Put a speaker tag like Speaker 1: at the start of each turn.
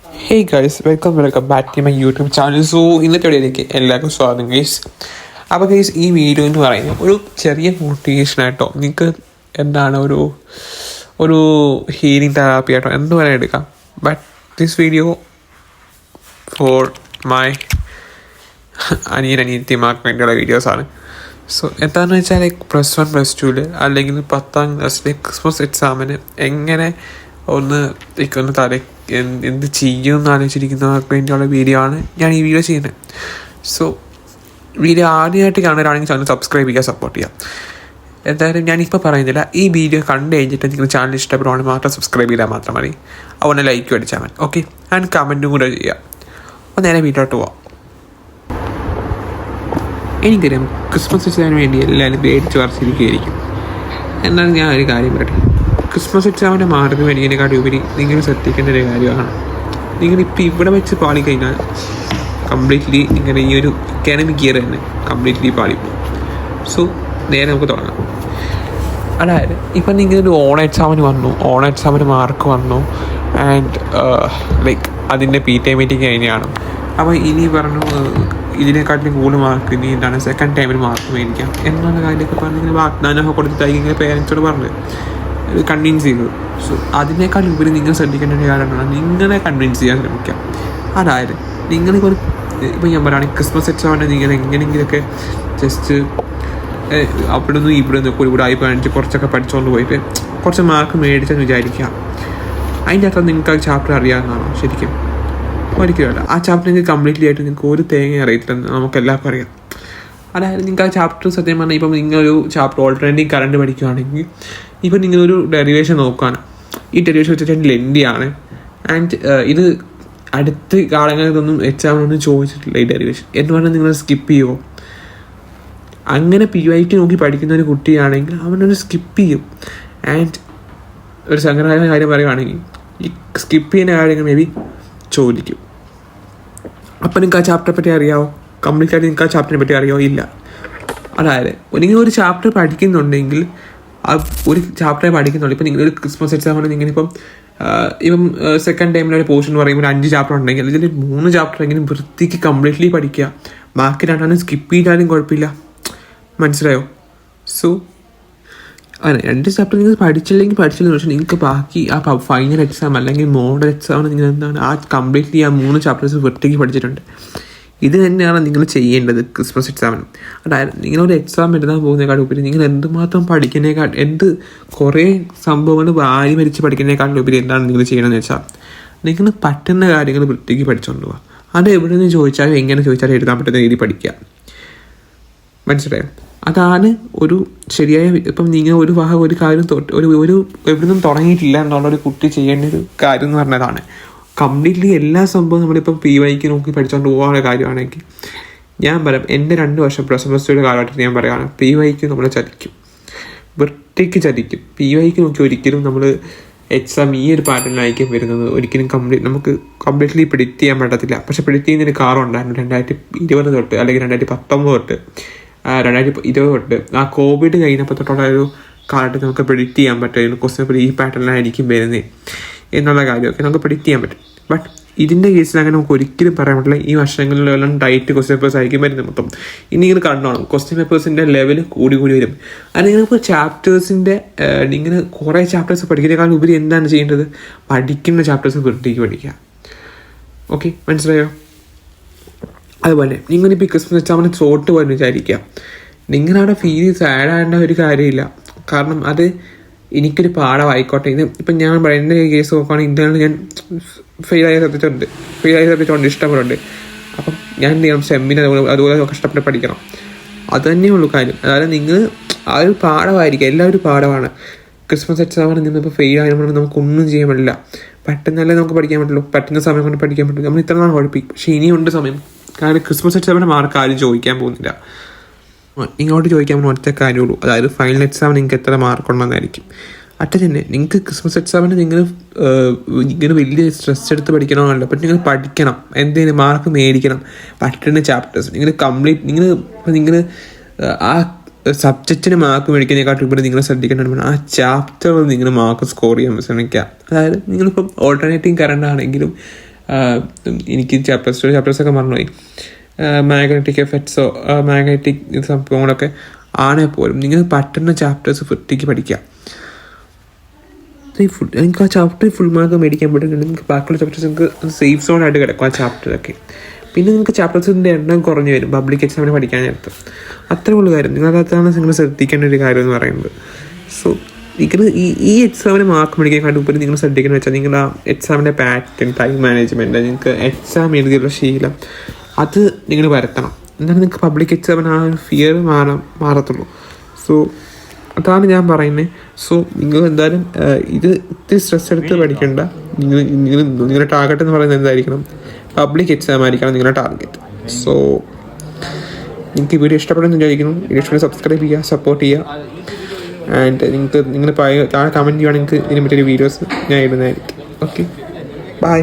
Speaker 1: Guys welcome back to my YouTube channel. So ഇന്നത്തെ വീഡിയോയിലേക്ക് എല്ലാവർക്കും സ്വാഗതം ഗൈസ്. അപ്പോൾ ഗൈസ് ഈ വീഡിയോ എന്ന് പറയുന്നത് ഒരു ചെറിയ മോട്ടിവേഷനായിട്ടോ നിങ്ങൾക്ക് എന്താണ് ഒരു ഹീലിംഗ് തെറാപ്പി ആയിട്ടോ എന്ത് വേണേൽ എടുക്കാം. But this video for my അനിയത്തിമാർക്ക് വേണ്ടിയുള്ള വീഡിയോസാണ്. സോ എന്താണെന്ന് വെച്ചാൽ +1 +2 അല്ലെങ്കിൽ 10th ക്ലാസ്സിലെ ക്രിസ്മസ് എക്സാമിന് എങ്ങനെ ഒന്ന് തല എന്ത് ചെയ്യുമെന്ന് ആലോചിച്ചിരിക്കുന്നവർക്ക് വേണ്ടിയുള്ള വീഡിയോ ആണ് ഞാൻ ഈ വീഡിയോ ചെയ്യുന്നത്. സോ വീഡിയോ ആദ്യമായിട്ട് കാണുന്നവരാണെങ്കിൽ ചാനൽ സബ്സ്ക്രൈബ് ചെയ്യുക, സപ്പോർട്ട് ചെയ്യുക. എന്തായാലും ഞാനിപ്പോൾ പറയുന്നില്ല, ഈ വീഡിയോ കണ്ടു കഴിഞ്ഞിട്ട് നിങ്ങൾ ചാനൽ ഇഷ്ടപ്പെടുവാണെങ്കിൽ മാത്രം സബ്സ്ക്രൈബ് ചെയ്താൽ മാത്രം മതി. അതുകൊണ്ട് ലൈക്കും അടിച്ചാൽ മതി, ഓക്കെ. ആൻഡ് കമൻറ്റും കൂടെ ചെയ്യുക. അപ്പോൾ നേരെ വീട്ടിലോട്ട് പോവാം. എനിക്കറിയാം ക്രിസ്മസ് എക്സാമിന് വേണ്ടി എല്ലാവരും പേടിച്ച് വരച്ചിരിക്കുകയായിരിക്കും. എന്നാൽ ഞാൻ ഒരു കാര്യം പറയട്ടെ, ക്രിസ്മസ് എക്സാമിൻ്റെ മാർക്ക് മേടിക്കുന്നതിനെക്കാട്ടി ഉപരി നിങ്ങൾ ശ്രദ്ധിക്കേണ്ട ഒരു കാര്യമാണ്. നിങ്ങളിപ്പോൾ ഇവിടെ വെച്ച് പാളിക്കഴിഞ്ഞാൽ കംപ്ലീറ്റ്ലി നിങ്ങളുടെ ഈ ഒരു അക്കാഡമിക് ഇയർ തന്നെ കംപ്ലീറ്റ്ലി പാളിപ്പോകും. സോ നേരെ നമുക്ക് തുടങ്ങാം. അതായത് ഇപ്പം നിങ്ങളൊരു ഓൺ എക്സാമിന് മാർക്ക് വന്നു ആൻഡ് ലൈക്ക് അതിൻ്റെ PTE മീറ്റിംഗ് കഴിഞ്ഞാണ്. അപ്പോൾ ഇനി പറഞ്ഞു ഇതിനെക്കാട്ടിലും കൂടുതൽ മാർക്ക് ഇനി എന്താണ് സെക്കൻഡ് ടൈമിൽ മാർക്ക് മേടിക്കാം എന്നുള്ള കാര്യമൊക്കെ പറഞ്ഞ് ഇങ്ങനെ വാഗ്ദാനമൊക്കെ കൊടുത്തിട്ടായിരിക്കും ഇങ്ങനെ പേരൻസോട് പറഞ്ഞത് കൺവിൻസ് ചെയ്തത്. സോ അതിനേക്കാൾ ഉപരി നിങ്ങൾ ശ്രദ്ധിക്കേണ്ട ഒരു കാര്യമാണ് നിങ്ങളെ കൺവിൻസ് ചെയ്യാൻ ശ്രമിക്കാം. അതായത് നിങ്ങളിപ്പോൾ ഇപ്പോൾ ഞാൻ പറയുകയാണെങ്കിൽ ക്രിസ്മസ് എക്സാമിന് നിങ്ങൾ എങ്ങനെയെങ്കിലുമൊക്കെ ജസ്റ്റ് അവിടെ നിന്നും ഇവിടെ നിന്നൊക്കെ ഒരുപാട് ആയി കാണിച്ച് കുറച്ചൊക്കെ പഠിച്ചുകൊണ്ട് പോയിട്ട് കുറച്ച് മാർക്ക് മേടിച്ചെന്ന് വിചാരിക്കാം. അതിൻ്റെ അർത്ഥം നിങ്ങൾക്ക് ആ ചാപ്റ്റർ അറിയാവുന്നതാണോ? ശരിക്കും ഒരിക്കലുമല്ല. ആ ചാപ്റ്റർ നിങ്ങൾക്ക് കംപ്ലീറ്റ്ലി ആയിട്ട് നിങ്ങൾക്ക് ഒരു തേങ്ങ അറിയത്തില്ലെന്ന് നമുക്ക് എല്ലാവർക്കും അറിയാം. അതായത് നിങ്ങൾക്ക് ആ ചാപ്റ്റർ സത്യം പറഞ്ഞാൽ ഇപ്പം നിങ്ങളൊരു ചാപ്റ്റർ ഓൾട്ടർനേറ്റീവ് കറണ്ട് പഠിക്കുകയാണെങ്കിൽ ഇപ്പം നിങ്ങളൊരു ഡെറിവേഷൻ നോക്കുകയാണ്. ഈ ഡെറിവേഷൻ വെച്ചിട്ട് ലെൻഡിയാണ് ആൻഡ് ഇത് അടുത്ത കാലങ്ങളിലൊന്നും എക്സാമിനൊന്നും ചോദിച്ചിട്ടില്ല ഈ ഡെറിവേഷൻ എന്ന് പറഞ്ഞാൽ നിങ്ങൾ സ്കിപ്പ് ചെയ്യുമോ? അങ്ങനെ PYQ നോക്കി പഠിക്കുന്ന ഒരു കുട്ടിയാണെങ്കിൽ അവനൊരു സ്കിപ്പ് ചെയ്യും. ആൻഡ് ഒരു സങ്കടമായ കാര്യം പറയുകയാണെങ്കിൽ ഈ സ്കിപ്പ് ചെയ്യുന്ന കാര്യങ്ങൾ മേ ബി ചോദിക്കും. അപ്പം നിങ്ങൾക്ക് ആ ചാപ്റ്ററെ പറ്റി അറിയാമോ? കംപ്ലീറ്റ് ആയിട്ട് നിങ്ങൾക്ക് ആ ചാപ്റ്ററിനെ പറ്റി അറിയാമോ? ഇല്ല. അതായത് നിങ്ങൾ ഒരു ചാപ്റ്റർ പഠിക്കുന്നുണ്ടെങ്കിൽ ആ ഒരു ചാപ്റ്ററെ പഠിക്കുന്നുണ്ട്. ഇപ്പം നിങ്ങളൊരു ക്രിസ്മസ് എക്സാമാണ് നിങ്ങളിപ്പം സെക്കൻഡ് ടൈമിലൊരു പോർഷൻ പറയുമ്പോൾ 5 ചാപ്റ്റർ ഉണ്ടെങ്കിൽ ഇതിൽ 3 ചാപ്റ്റർ എങ്കിലും വൃത്തിക്ക് കംപ്ലീറ്റ്ലി പഠിക്കുക. ബാക്കി 2 സ്കിപ്പ് ചെയ്താലും കുഴപ്പമില്ല. മനസ്സിലായോ? സോ അങ്ങനെ 2 ചാപ്റ്റർ നിങ്ങൾ പഠിച്ചില്ലെങ്കിൽ പക്ഷേ നിങ്ങൾക്ക് ബാക്കി ആ ഫൈനൽ എക്സാം അല്ലെങ്കിൽ മോഡൽ എക്സാമിന് നിങ്ങൾ എന്താണ് ആ കംപ്ലീറ്റ്ലി ആ 3 ചാപ്റ്റേഴ്സ് വൃത്തിക്ക് പഠിച്ചിട്ടുണ്ട്. ഇത് തന്നെയാണ് നിങ്ങൾ ചെയ്യേണ്ടത് ക്രിസ്മസ് എക്സാമിന്. അതായത് നിങ്ങളൊരു എക്സാം എഴുതാൻ പോകുന്നതിനേക്കാൾ ഉപരി നിങ്ങൾ എന്തുമാത്രം പഠിക്കുന്നതിനേക്കാൾ കുറേ സംഭവങ്ങൾ വാരി മരിച്ച് പഠിക്കുന്നതിനേക്കാളും ഉപരി എന്താണ് നിങ്ങൾ ചെയ്യണമെന്ന് വെച്ചാൽ നിങ്ങൾ പറ്റുന്ന കാര്യങ്ങൾ വൃത്തിക്ക് പഠിച്ചുകൊണ്ട് പോവുക. അത് എവിടെ നിന്ന് ചോദിച്ചാലും എങ്ങനെ ചോദിച്ചാലും എഴുതാൻ പറ്റുന്ന രീതിയിൽ പഠിക്കുക. മനസ്സിലായോ? അതാണ് ഒരു ശരിയായ. ഇപ്പം നിങ്ങൾ ഒരു കാര്യം ഒരു എവിടെ നിന്നും തുടങ്ങിയിട്ടില്ല എന്നുള്ളൊരു കുട്ടി ചെയ്യേണ്ട ഒരു കാര്യം എന്ന് പറഞ്ഞതാണ്. കംപ്ലീറ്റ്ലി എല്ലാ സംഭവവും നമ്മളിപ്പം PYQ നോക്കി പഠിച്ചുകൊണ്ട് പോകാനുള്ള കാര്യമാണെങ്കിൽ ഞാൻ പറയാം, എൻ്റെ 2 വർഷം +1 കാലഘട്ടത്തിൽ ഞാൻ പറയുകയാണ് PYQ നമ്മളെ ചതിക്കും, വൃത്തിക്ക് ചതിക്കും. PYQ നോക്കി ഒരിക്കലും നമ്മൾ എക്സാം ഈ ഒരു പാറ്റേണിലായിരിക്കും വരുന്നത്. ഒരിക്കലും നമുക്ക് കംപ്ലീറ്റ്ലി പ്രിഡിക്റ്റ് ചെയ്യാൻ പറ്റത്തില്ല. പക്ഷെ പ്രിഡിക്റ്റ് ചെയ്യുന്നതിന് കാറുണ്ടായിരുന്നു 2020 തൊട്ട് അല്ലെങ്കിൽ 2019 തൊട്ട് 2020 തൊട്ട് ആ കോവിഡ് കഴിഞ്ഞപ്പോൾ തൊട്ടുള്ള ഒരു കാലഘട്ടത്തിൽ നമുക്ക് പ്രിഡിക്റ്റ് ചെയ്യാൻ പറ്റും ക്വസ്റ്റ്യൻ പേപ്പർ ഈ പാറ്റേണിലായിരിക്കും വരുന്നത് എന്നുള്ള കാര്യമൊക്കെ നമുക്ക് പ്രിഡിക്റ്റ് ചെയ്യാൻ പറ്റും. ബട്ട് ഇതിൻ്റെ കേസിൽ അങ്ങനെ നമുക്ക് ഒരിക്കലും പറയാൻ പറ്റില്ല. ഈ വർഷങ്ങളിലെല്ലാം ടൈറ്റ് ക്വസ്റ്റ്യൻ പേപ്പേഴ്സ് ആയിരിക്കും വരുന്നത് മൊത്തം. ഇനി നിങ്ങൾ കണ്ടോണം ക്വസ്റ്റ്യൻ പേപ്പേഴ്സിൻ്റെ ലെവൽ കൂടി വരും. അത് നിങ്ങൾക്ക് ചാപ്റ്റേഴ്സിൻ്റെ നിങ്ങൾ കുറേ ചാപ്റ്റേഴ്സ് പഠിക്കുന്നതിനേക്കാൾ ഉപരി എന്താണ് ചെയ്യേണ്ടത്? പഠിക്കുന്ന ചാപ്റ്റേഴ്സ് വൃത്തിക്ക് പഠിക്കുക. ഓക്കെ, മനസ്സിലായോ? അതുപോലെ നിങ്ങളിപ്പോൾ ഈ ക്രിസ്മസ് എക്സാമിന് തോട്ട് പോയി വിചാരിക്കുക, നിങ്ങളവിടെ സാഡ് ആകേണ്ട ഒരു കാര്യമില്ല. കാരണം അത് എനിക്കൊരു പാഠമായിക്കോട്ടെ. ഇത് ഇപ്പം ഞാൻ പറയാം, എൻ്റെ കേസ് നോക്കുകയാണെങ്കിൽ ഇന്ത്യയിൽ ഞാൻ ഫെയിലായി ശ്രദ്ധിച്ചുകൊണ്ട് ഇഷ്ടപ്പെടുന്നുണ്ട്. അപ്പം ഞാൻ എന്ത് ചെയ്യണം? സെമ്മിന് അതുപോലെ കഷ്ടപ്പെട്ട് പഠിക്കണം. അത് തന്നെയുള്ളൂ കാര്യം. അതായത് നിങ്ങൾ ആ ഒരു പാഠമായിരിക്കും, എല്ലാവരും പാഠമാണ്. ക്രിസ്മസ് എക്സാമിന് നിന്നിപ്പോൾ ഫെയിൽ ആയതുകൊണ്ട് നമുക്കൊന്നും ചെയ്യാൻ പറ്റില്ല. പെട്ടെന്നല്ലേ നമുക്ക് പഠിക്കാൻ പറ്റുള്ളൂ, പറ്റുന്ന സമയം കൊണ്ട് പഠിക്കാൻ പറ്റുള്ളൂ. നമ്മൾ ഇത്ര നാൾ കുഴപ്പിക്കും. പക്ഷേ ഇനിയുണ്ട് സമയം. കാരണം ക്രിസ്മസ് എക്സാമിൻ്റെ മാർക്ക് ആരും ചോദിക്കാൻ പോകുന്നില്ല. ഇങ്ങോട്ട് ചോദിക്കാൻ പോകുന്ന ഒറ്റ കാര്യമുള്ളൂ, അതായത് ഫൈനൽ എക്സാമിന് നിങ്ങൾക്ക് എത്ര മാർക്ക് ഉണ്ടെന്നായിരിക്കും. തന്നെ നിങ്ങൾക്ക് ക്രിസ്മസ് എക്സാമിന് നിങ്ങൾ വലിയ സ്ട്രെസ് എടുത്ത് പഠിക്കണമെന്നല്ല. പക്ഷെ നിങ്ങൾ പഠിക്കണം, എന്തെങ്കിലും മാർക്ക് മേടിക്കണം. പറ്റുന്ന ചാപ്റ്റേഴ്സ് നിങ്ങൾ ആ സബ്ജക്റ്റിന് മാർക്ക് മേടിക്കുന്നതിനെക്കാട്ടും ഇവിടെ നിങ്ങൾ ശ്രദ്ധിക്കേണ്ടതാണ് ആ ചാപ്റ്ററിൽ നിങ്ങൾ മാർക്ക് സ്കോർ ചെയ്യാൻ ശ്രമിക്കുക. അതായത് നിങ്ങളിപ്പം ഓൾട്ടർനേറ്റീവ് കറണ്ട് ആണെങ്കിലും എനിക്ക് ചാപ്റ്റേഴ്സൊക്കെ മറന്നുപോയി. മാഗ്നറ്റിക് എഫക്ട്സോ മാഗ്നറ്റിക് സംഭവങ്ങളൊക്കെ ആണെങ്കിൽ പോലും നിങ്ങൾ പറ്റുന്ന ചാപ്റ്റേഴ്സ് വൃത്തിക്ക് പഠിക്കുക. നിങ്ങൾക്ക് ആ ചാപ്റ്റർ ഫുൾ മാർക്ക് മേടിക്കാൻ പറ്റുന്നുണ്ട്. നിങ്ങൾക്ക് ബാക്കിയുള്ള ചാപ്റ്റേഴ്സ് നിങ്ങൾക്ക് സേഫ് സോണായിട്ട് കിടക്കും ആ ചാപ്റ്ററൊക്കെ. പിന്നെ നിങ്ങൾക്ക് ചാപ്റ്റേഴ്സിൻ്റെ എണ്ണം കുറഞ്ഞു വരും പബ്ലിക് എക്സാമിന് പഠിക്കാൻ നേരത്ത്. അത്രയുള്ള കാര്യം. നിങ്ങളതാണ് നിങ്ങൾ ശ്രദ്ധിക്കേണ്ട ഒരു കാര്യം എന്ന് പറയുന്നത്. സോ നിങ്ങൾ ഈ എക്സാമിന് മാർക്ക് മേടിക്കാൻ ഉപരി നിങ്ങൾ ശ്രദ്ധിക്കുന്നത് വെച്ചാൽ നിങ്ങൾ ആ എക്സാമിൻ്റെ പാറ്റേൺ, ടൈം മാനേജ്മെൻറ്റ്, നിങ്ങൾക്ക് എക്സാം എഴുതിയുള്ള ശീലം അത് നിങ്ങൾ വരുത്തണം. എന്നാലും നിങ്ങൾക്ക് പബ്ലിക് എക്സാമിന് ആ ഒരു ഫിയർ മാറത്തുള്ളൂ. സോ അതാണ് ഞാൻ പറയുന്നത്. സോ നിങ്ങൾ എന്തായാലും ഇത്തിരി സ്ട്രെസ് എടുത്ത് പഠിക്കേണ്ട. നിങ്ങളുടെ ടാർഗറ്റ് എന്ന് പറയുന്നത് എന്തായിരിക്കണം? പബ്ലിക് എക്സാം ആയിരിക്കണം നിങ്ങളുടെ ടാർഗറ്റ്. സോ നിങ്ങൾക്ക് ഈ വീഡിയോ ഇഷ്ടപ്പെടുമെന്ന് വിചാരിക്കുന്നു. വീഡിയോ സബ്സ്ക്രൈബ് ചെയ്യുക, സപ്പോർട്ട് ചെയ്യുക. ആൻഡ് നിങ്ങൾ താഴെ കമൻറ്റ് ചെയ്യുകയാണെങ്കിൽ ഇതിനെ പറ്റിയൊരു വീഡിയോസ് ഞാൻ ഇടുന്നതായിരിക്കും. Okay, by.